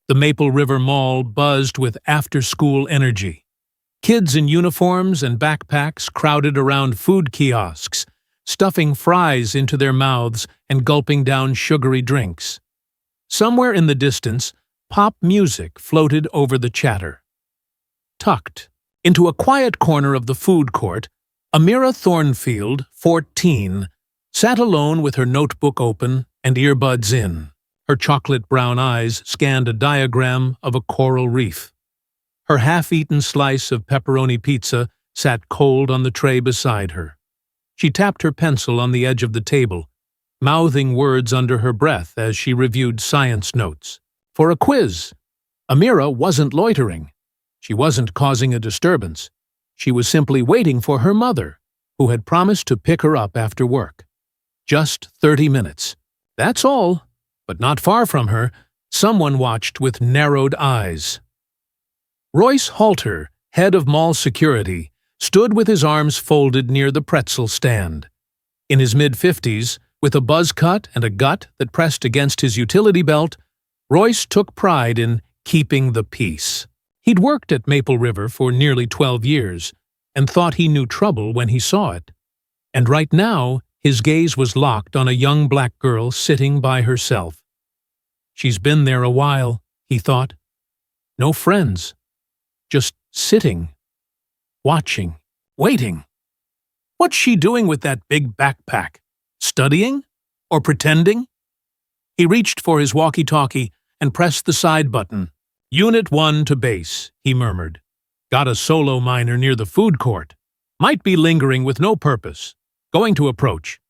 The Maple River Mall buzzed with after-school energy. Kids in uniforms and backpacks crowded around food kiosks, stuffing fries into their mouths and gulping down sugary drinks. Somewhere in the distance, pop music floated over the chatter. Tucked into a quiet corner of the food court, Amira Thornfield, 14, sat alone with her notebook open and earbuds in. Her chocolate-brown eyes scanned a diagram of a coral reef. Her half-eaten slice of pepperoni pizza sat cold on the tray beside her. She tapped her pencil on the edge of the table, mouthing words under her breath as she reviewed science notes. For a quiz, Amira wasn't loitering. She wasn't causing a disturbance. She was simply waiting for her mother, who had promised to pick her up after work. Just 30 minutes. That's all. But not far from her, someone watched with narrowed eyes. Royce Halter, head of mall security, stood with his arms folded near the pretzel stand. In his mid-50s, with a buzz cut and a gut that pressed against his utility belt, Royce took pride in keeping the peace. He'd worked at Maple River for nearly 12 years and thought he knew trouble when he saw it. And right now, his gaze was locked on a young black girl sitting by herself. She's been there a while, he thought. No friends. Just sitting, watching, waiting. What's she doing with that big backpack? Studying? Or pretending? He reached for his walkie-talkie and pressed the side button. Unit 1 to base, he murmured. Got a solo miner near the food court. Might be lingering with no purpose. Going to approach.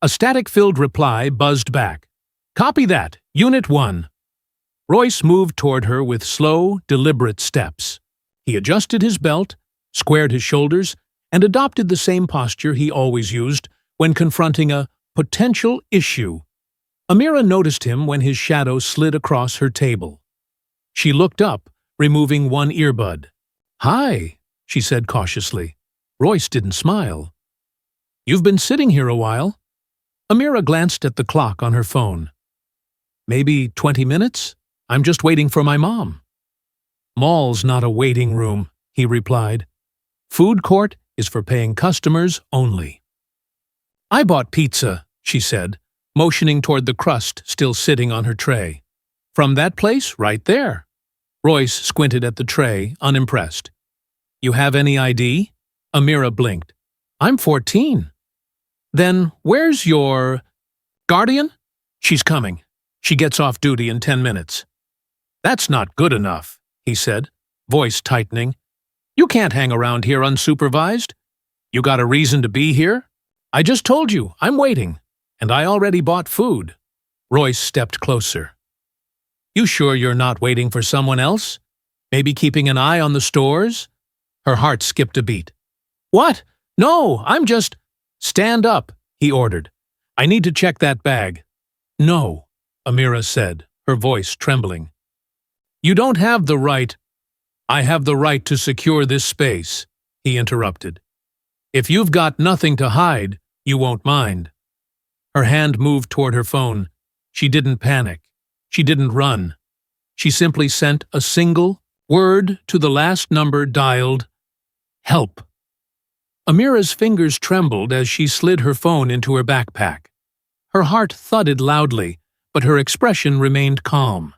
A static-filled reply buzzed back. Copy that, Unit 1. Royce moved toward her with slow, deliberate steps. He adjusted his belt, squared his shoulders, and adopted the same posture he always used when confronting a potential issue. Amira noticed him when his shadow slid across her table. She looked up, removing one earbud. Hi, she said cautiously. Royce didn't smile. You've been sitting here a while. Amira glanced at the clock on her phone. Maybe 20 minutes? I'm just waiting for my mom. Mall's not a waiting room, he replied. Food court is for paying customers only. I bought pizza, she said, motioning toward the crust still sitting on her tray. From that place right there. Royce squinted at the tray, unimpressed. You have any ID? Amira blinked. I'm 14. Then where's your guardian? She's coming. She gets off duty in 10 minutes. That's not good enough, he said, voice tightening. You can't hang around here unsupervised. You got a reason to be here? I just told you, I'm waiting, and I already bought food. Royce stepped closer. You sure you're not waiting for someone else? Maybe keeping an eye on the stores? Her heart skipped a beat. What? No, I'm just… Stand up, he ordered. I need to check that bag. No, Amira said, her voice trembling. You don't have the right… I have the right to secure this space, he interrupted. If you've got nothing to hide, you won't mind. Her hand moved toward her phone. She didn't panic. She didn't run. She simply sent a single word to the last number dialed. Help. Amira's fingers trembled as she slid her phone into her backpack. Her heart thudded loudly, but her expression remained calm.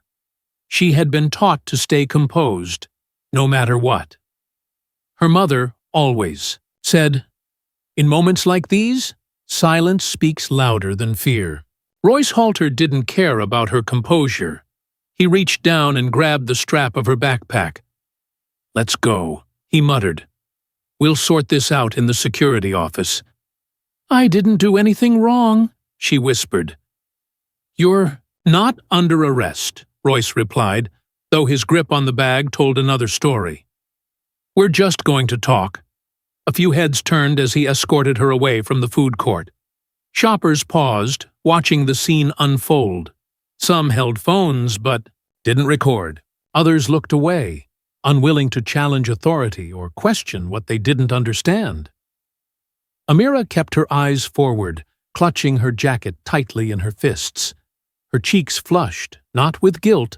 She had been taught to stay composed, no matter what. Her mother always said, in moments like these, silence speaks louder than fear. Royce Halter didn't care about her composure. He reached down and grabbed the strap of her backpack. Let's go, he muttered. We'll sort this out in the security office. I didn't do anything wrong, she whispered. You're not under arrest, Royce replied, though his grip on the bag told another story. We're just going to talk. A few heads turned as he escorted her away from the food court. Shoppers paused, watching the scene unfold. Some held phones but didn't record. Others looked away, unwilling to challenge authority or question what they didn't understand. Amira kept her eyes forward, clutching her jacket tightly in her fists. Her cheeks flushed, not with guilt,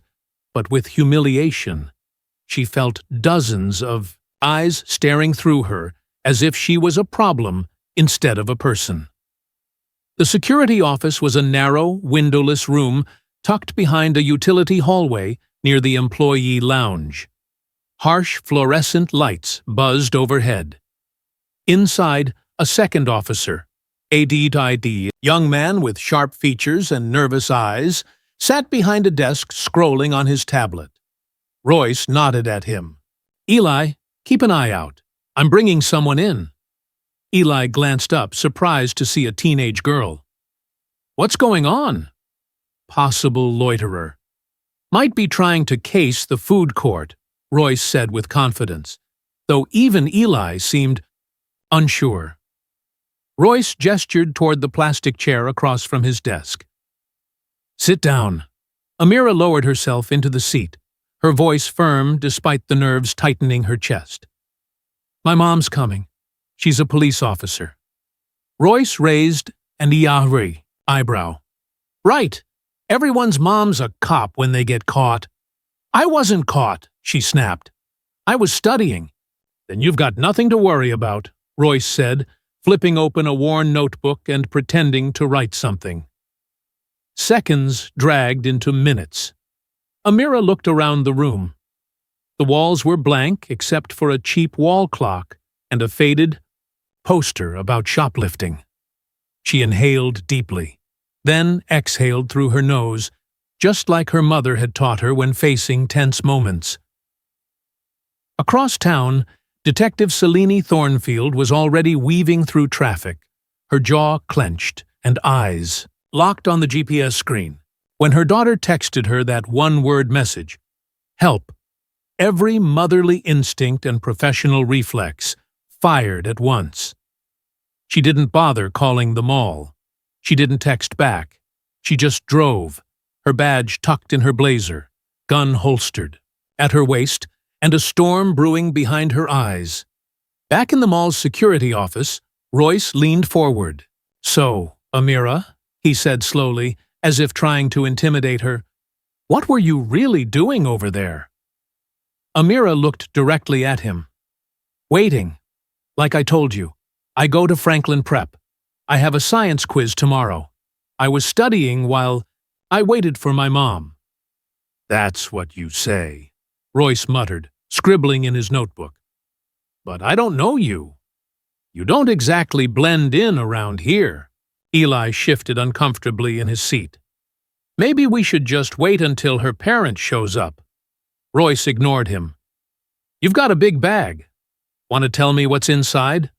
but with humiliation. She felt dozens of eyes staring through her as if she was a problem instead of a person. The security office was a narrow, windowless room tucked behind a utility hallway near the employee lounge. Harsh fluorescent lights buzzed overhead. Inside, a second officer, a young man with sharp features and nervous eyes, sat behind a desk scrolling on his tablet. Royce nodded at him. "Eli, keep an eye out. I'm bringing someone in." Eli glanced up, surprised to see a teenage girl. "What's going on?" "Possible loiterer. Might be trying to case the food court," Royce said with confidence, though even Eli seemed unsure. Royce gestured toward the plastic chair across from his desk. "Sit down." Amira lowered herself into the seat, her voice firm despite the nerves tightening her chest. "My mom's coming. She's a police officer." Royce raised an eyebrow. "Right. Everyone's mom's a cop when they get caught." "I wasn't caught," she snapped. "I was studying." "Then you've got nothing to worry about," Royce said, flipping open a worn notebook and pretending to write something. Seconds dragged into minutes. Amira looked around the room. The walls were blank except for a cheap wall clock and a faded poster about shoplifting. She inhaled deeply, then exhaled through her nose, just like her mother had taught her when facing tense moments. Across town, Detective Selene Thornfield was already weaving through traffic, her jaw clenched and eyes locked on the GPS screen, when her daughter texted her that one-word message, "Help." Every motherly instinct and professional reflex fired at once. She didn't bother calling the mall. She didn't text back. She just drove, her badge tucked in her blazer, gun holstered, at her waist, and a storm brewing behind her eyes. Back in the mall's security office, Royce leaned forward. "So, Amira," he said slowly, as if trying to intimidate her, "what were you really doing over there?" Amira looked directly at him. "Waiting. Like I told you, I go to Franklin Prep. I have a science quiz tomorrow. I was studying while I waited for my mom." "That's what you say," Royce muttered, scribbling in his notebook. "But I don't know you. You don't exactly blend in around here." Eli shifted uncomfortably in his seat. "Maybe we should just wait until her parent shows up." Royce ignored him. "You've got a big bag. Want to tell me what's inside?"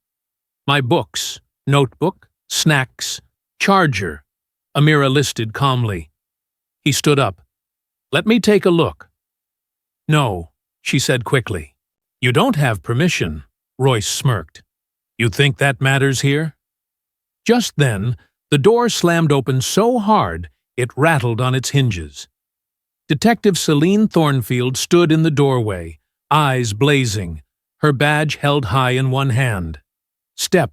"My books, notebook, snacks, charger," Amira listed calmly. He stood up. "Let me take a look." "No," she said quickly. "You don't have permission," Royce smirked. "You think that matters here?" Just then, the door slammed open so hard it rattled on its hinges. Detective Selene Thornfield stood in the doorway, eyes blazing, her badge held high in one hand. "Step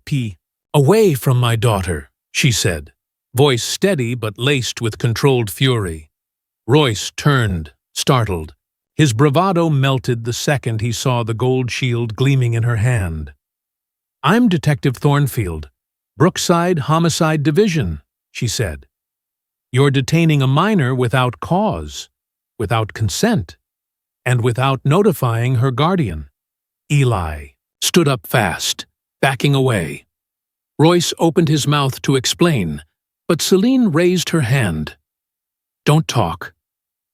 away from my daughter," she said, voice steady but laced with controlled fury. Royce turned, startled. His bravado melted the second he saw the gold shield gleaming in her hand. "I'm Detective Thornfield, Brookside Homicide Division," she said. "You're detaining a minor without cause, without consent, and without notifying her guardian." Eli stood up fast, backing away. Royce opened his mouth to explain, but Selene raised her hand. "Don't talk.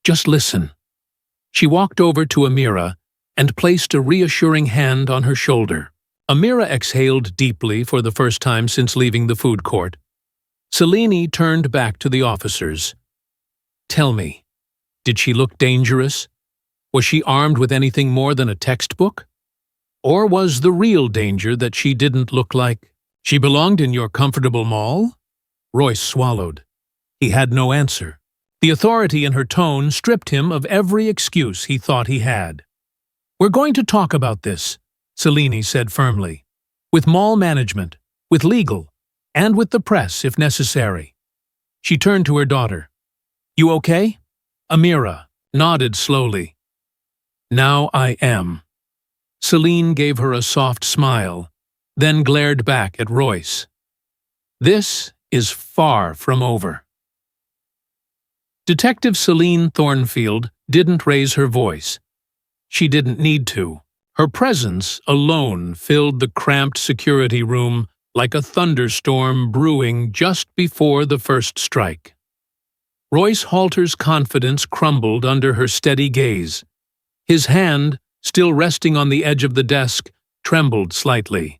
Just listen." She walked over to Amira and placed a reassuring hand on her shoulder. Amira exhaled deeply for the first time since leaving the food court. Selene turned back to the officers. "Tell me, did she look dangerous? Was she armed with anything more than a textbook? Or was the real danger that she didn't look like she belonged in your comfortable mall?" Royce swallowed. He had no answer. The authority in her tone stripped him of every excuse he thought he had. "We're going to talk about this," Selene said firmly. "With mall management, with legal, and with the press if necessary." She turned to her daughter. "You okay?" "Amira," nodded slowly. Now I am. Celine gave her a soft smile, then glared back at Royce. This is far from over. Detective Celine Thornfield didn't raise her voice. She didn't need to. Her presence alone filled the cramped security room like a thunderstorm brewing just before the first strike. Royce Halter's confidence crumbled under her steady gaze. His hand, still resting on the edge of the desk, trembled slightly.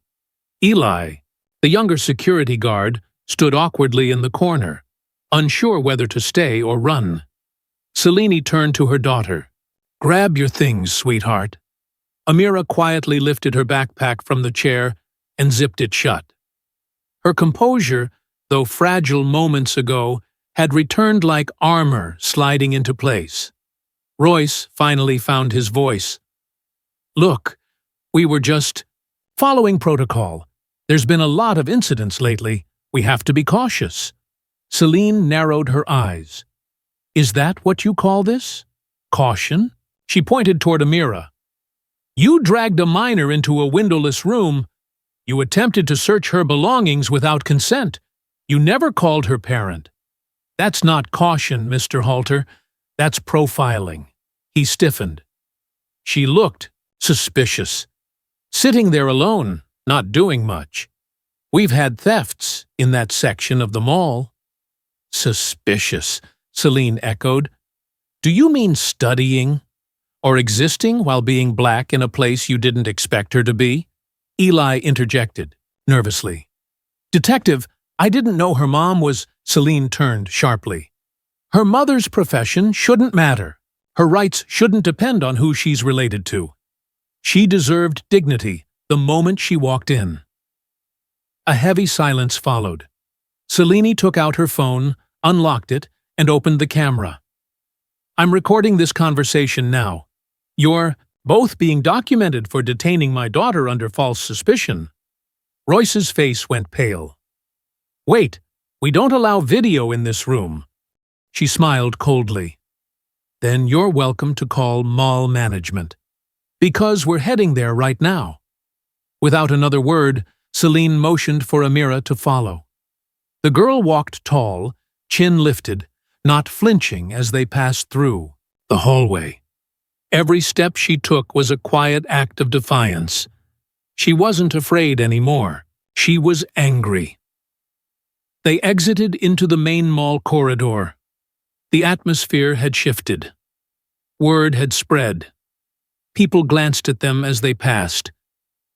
Eli, the younger security guard, stood awkwardly in the corner, unsure whether to stay or run. Celine turned to her daughter. "Grab your things, sweetheart." Amira quietly lifted her backpack from the chair and zipped it shut. Her composure, though fragile moments ago, had returned like armor sliding into place. Royce finally found his voice. "Look, we were just following protocol. There's been a lot of incidents lately. We have to be cautious." Celine narrowed her eyes. "Is that what you call this? Caution?" She pointed toward Amira. "You dragged a minor into a windowless room. You attempted to search her belongings without consent. You never called her parent. That's not caution, Mr. Halter. That's profiling." He stiffened. She looked suspicious. Sitting there alone, not doing much. "We've had thefts in that section of the mall." "Suspicious," Celine echoed. "Do you mean studying? Or existing while being black in a place you didn't expect her to be?" Eli interjected, nervously. "Detective, I didn't know her mom was—" Celine turned sharply. "Her mother's profession shouldn't matter. Her rights shouldn't depend on who she's related to. She deserved dignity the moment she walked in." A heavy silence followed. Celine took out her phone, unlocked it, and opened the camera. "I'm recording this conversation now. You're both being documented for detaining my daughter under false suspicion." Royce's face went pale. "Wait, we don't allow video in this room." She smiled coldly. "Then you're welcome to call mall management. Because we're heading there right now." Without another word, Celine motioned for Amira to follow. The girl walked tall, chin lifted, not flinching as they passed through the hallway. Every step she took was a quiet act of defiance. She wasn't afraid anymore. She was angry. They exited into the main mall corridor. The atmosphere had shifted. Word had spread. People glanced at them as they passed,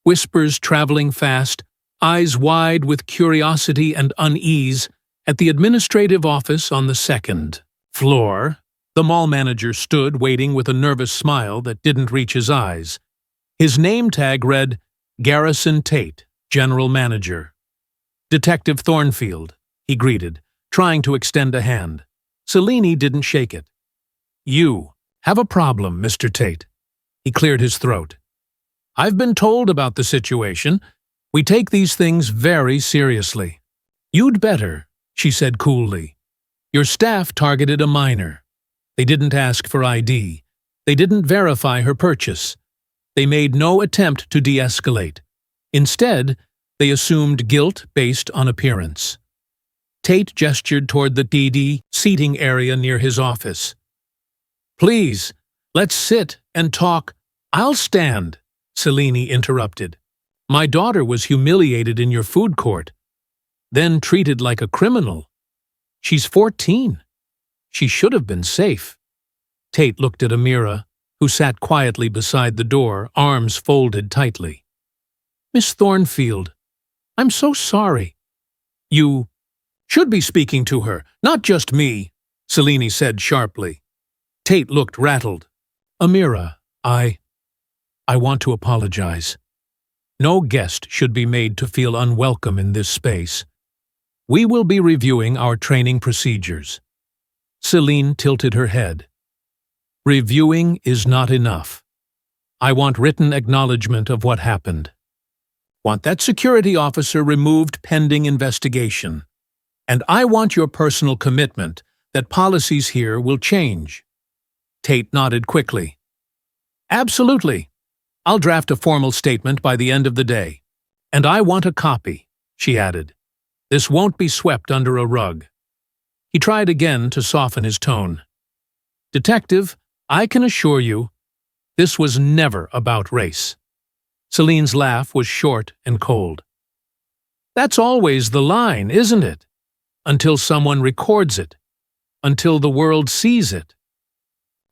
whispers traveling fast, eyes wide with curiosity and unease. At the administrative office on the second floor, the mall manager stood waiting with a nervous smile that didn't reach his eyes. His name tag read, "Garrison Tate, General Manager." "Detective Thornfield," he greeted, trying to extend a hand. Celine didn't shake it. "You have a problem, Mr. Tate." He cleared his throat. "I've been told about the situation. We take these things very seriously." "You'd better," she said coolly. "Your staff targeted a minor. They didn't ask for ID. They didn't verify her purchase. They made no attempt to de-escalate. Instead, they assumed guilt based on appearance." Tate gestured toward the DD seating area near his office. "Please, let's sit and talk." "I'll stand," Celine interrupted. "My daughter was humiliated in your food court, then treated like a criminal. She's 14. She should have been safe." Tate looked at Amira, who sat quietly beside the door, arms folded tightly. "Miss Thornfield, I'm so sorry." "You should be speaking to her, not just me," Celine said sharply. Tate looked rattled. "Amira, I want to apologize. No guest should be made to feel unwelcome in this space. We will be reviewing our training procedures." Celine tilted her head. "Reviewing is not enough. I want written acknowledgement of what happened. Want that security officer removed pending investigation. And I want your personal commitment that policies here will change." Tate nodded quickly. Absolutely. I'll draft a formal statement by the end of the day. And I want a copy, she added. This won't be swept under a rug. He tried again to soften his tone. Detective, I can assure you, this was never about race. Celine's laugh was short and cold. That's always the line, isn't it? Until someone records it. Until the world sees it.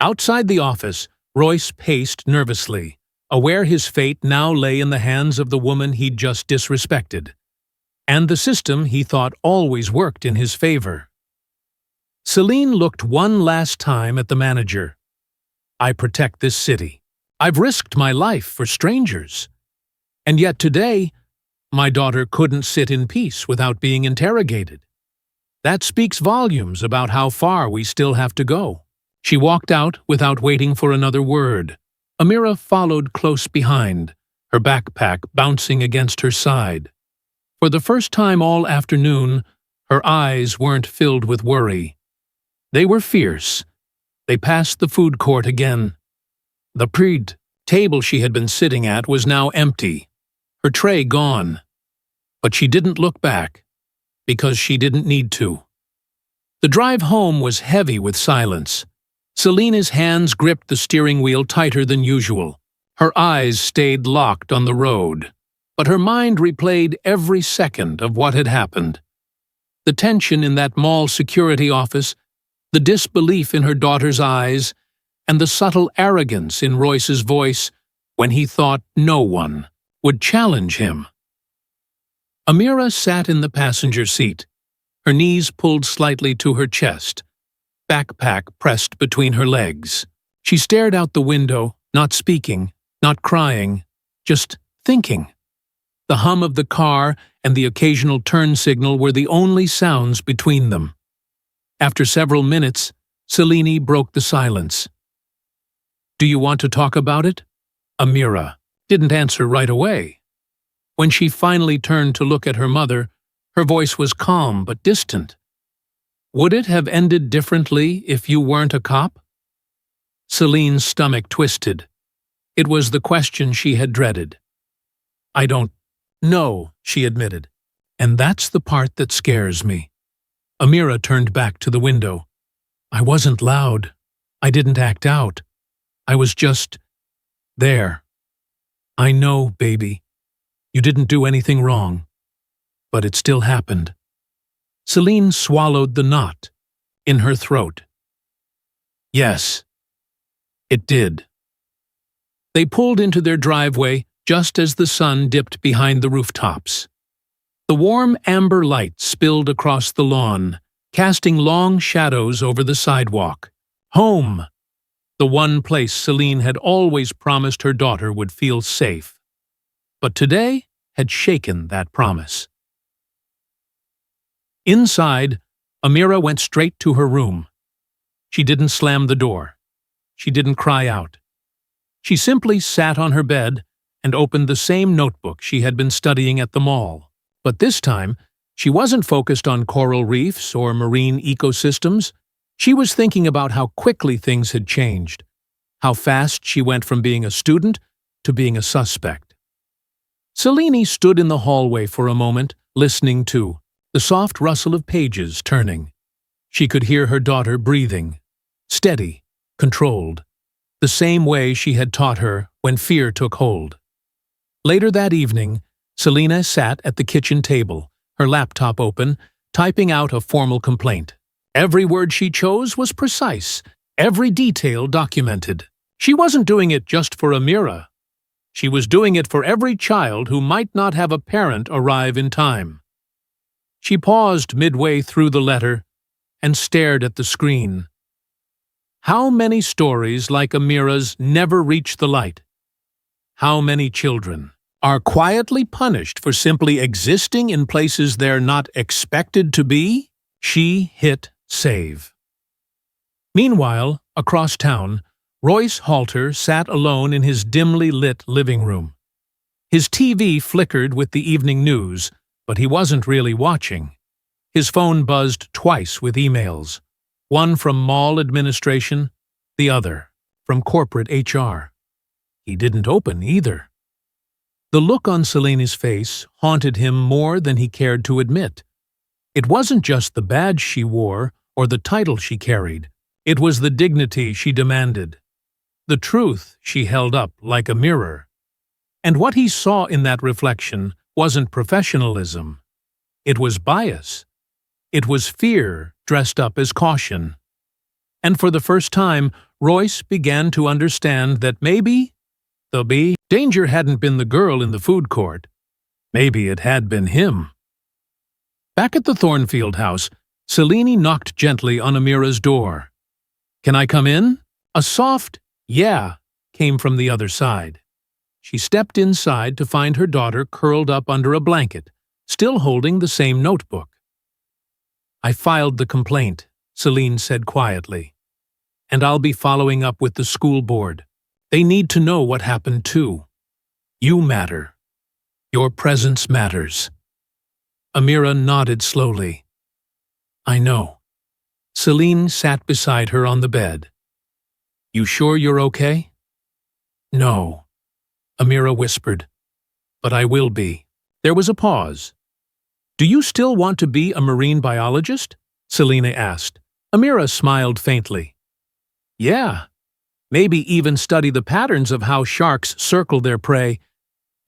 Outside the office, Royce paced nervously, aware his fate now lay in the hands of the woman he'd just disrespected, and the system he thought always worked in his favor. Celine looked one last time at the manager. I protect this city. I've risked my life for strangers. And yet today, my daughter couldn't sit in peace without being interrogated. That speaks volumes about how far we still have to go. She walked out without waiting for another word. Amira followed close behind, her backpack bouncing against her side. For the first time all afternoon, her eyes weren't filled with worry. They were fierce. They passed the food court again. The prid table she had been sitting at was now empty, her tray gone. But she didn't look back, because she didn't need to. The drive home was heavy with silence. Selena's hands gripped the steering wheel tighter than usual. Her eyes stayed locked on the road, but her mind replayed every second of what had happened. The tension in that mall security office, the disbelief in her daughter's eyes, and the subtle arrogance in Royce's voice when he thought no one would challenge him. Amira sat in the passenger seat, her knees pulled slightly to her chest, backpack pressed between her legs. She stared out the window, not speaking, not crying, just thinking. The hum of the car and the occasional turn signal were the only sounds between them. After several minutes, Selene broke the silence. Do you want to talk about it? Amira didn't answer right away. When she finally turned to look at her mother, her voice was calm but distant. Would it have ended differently if you weren't a cop? Celine's stomach twisted. It was the question she had dreaded. I don't know, she admitted. And that's the part that scares me. Amira turned back to the window. I wasn't loud. I didn't act out. I was just there. I know, baby. You didn't do anything wrong. But it still happened. Celine swallowed the knot in her throat. Yes, it did. They pulled into their driveway just as the sun dipped behind the rooftops. The warm amber light spilled across the lawn, casting long shadows over the sidewalk. Home! The one place Celine had always promised her daughter would feel safe. But today had shaken that promise. Inside, Amira went straight to her room. She didn't slam the door. She didn't cry out. She simply sat on her bed and opened the same notebook she had been studying at the mall. But this time, she wasn't focused on coral reefs or marine ecosystems. She was thinking about how quickly things had changed, how fast she went from being a student to being a suspect. Selene stood in the hallway for a moment, listening to the soft rustle of pages turning. She could hear her daughter breathing, steady, controlled, the same way she had taught her when fear took hold. Later that evening, Selena sat at the kitchen table, her laptop open, typing out a formal complaint. Every word she chose was precise, every detail documented. She wasn't doing it just for Amira. She was doing it for every child who might not have a parent arrive in time. She paused midway through the letter and stared at the screen. How many stories like Amira's never reach the light? How many children are quietly punished for simply existing in places they're not expected to be? She hit save. Meanwhile, across town, Royce Halter sat alone in his dimly lit living room. His TV flickered with the evening news, but he wasn't really watching. His phone buzzed twice with emails, one from mall administration, the other from corporate HR. He didn't open either. The look on Selene's face haunted him more than he cared to admit. It wasn't just the badge she wore or the title she carried. It was the dignity she demanded, the truth she held up like a mirror. And what he saw in that reflection wasn't professionalism. It was bias. It was fear dressed up as caution. And for the first time, Royce began to understand that maybe the danger hadn't been the girl in the food court. Maybe it had been him. Back at the Thornfield house, Selene knocked gently on Amira's door. "Can I come in?" A soft "yeah" came from the other side. She stepped inside to find her daughter curled up under a blanket, still holding the same notebook. "I filed the complaint," Selene said quietly. "And I'll be following up with the school board. They need to know what happened too. You matter. Your presence matters." Amira nodded slowly. "I know." Selene sat beside her on the bed. "You sure you're okay?" "No," Amira whispered. "But I will be." There was a pause. "Do you still want to be a marine biologist?" Selene asked. Amira smiled faintly. "Yeah. Maybe even study the patterns of how sharks circle their prey.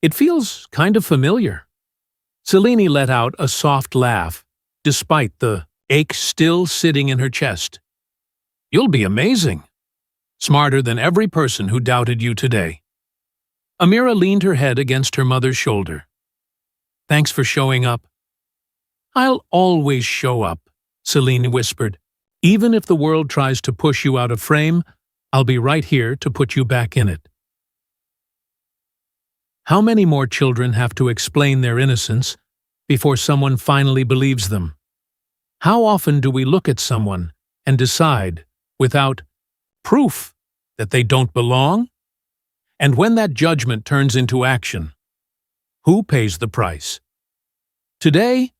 It feels kind of familiar." Selene let out a soft laugh, despite the ache still sitting in her chest. "You'll be amazing. Smarter than every person who doubted you today." Amira leaned her head against her mother's shoulder. "Thanks for showing up." "I'll always show up," Selene whispered. "Even if the world tries to push you out of frame, I'll be right here to put you back in it." How many more children have to explain their innocence before someone finally believes them? How often do we look at someone and decide, without proof, that they don't belong? And when that judgment turns into action, who pays the price? Today,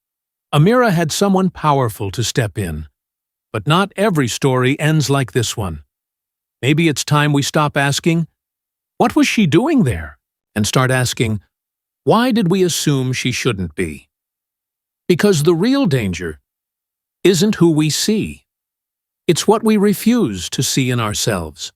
Amira had someone powerful to step in. But not every story ends like this one. Maybe it's time we stop asking, "What was she doing there?" and start asking, "Why did we assume she shouldn't be?" Because the real danger isn't who we see. It's what we refuse to see in ourselves.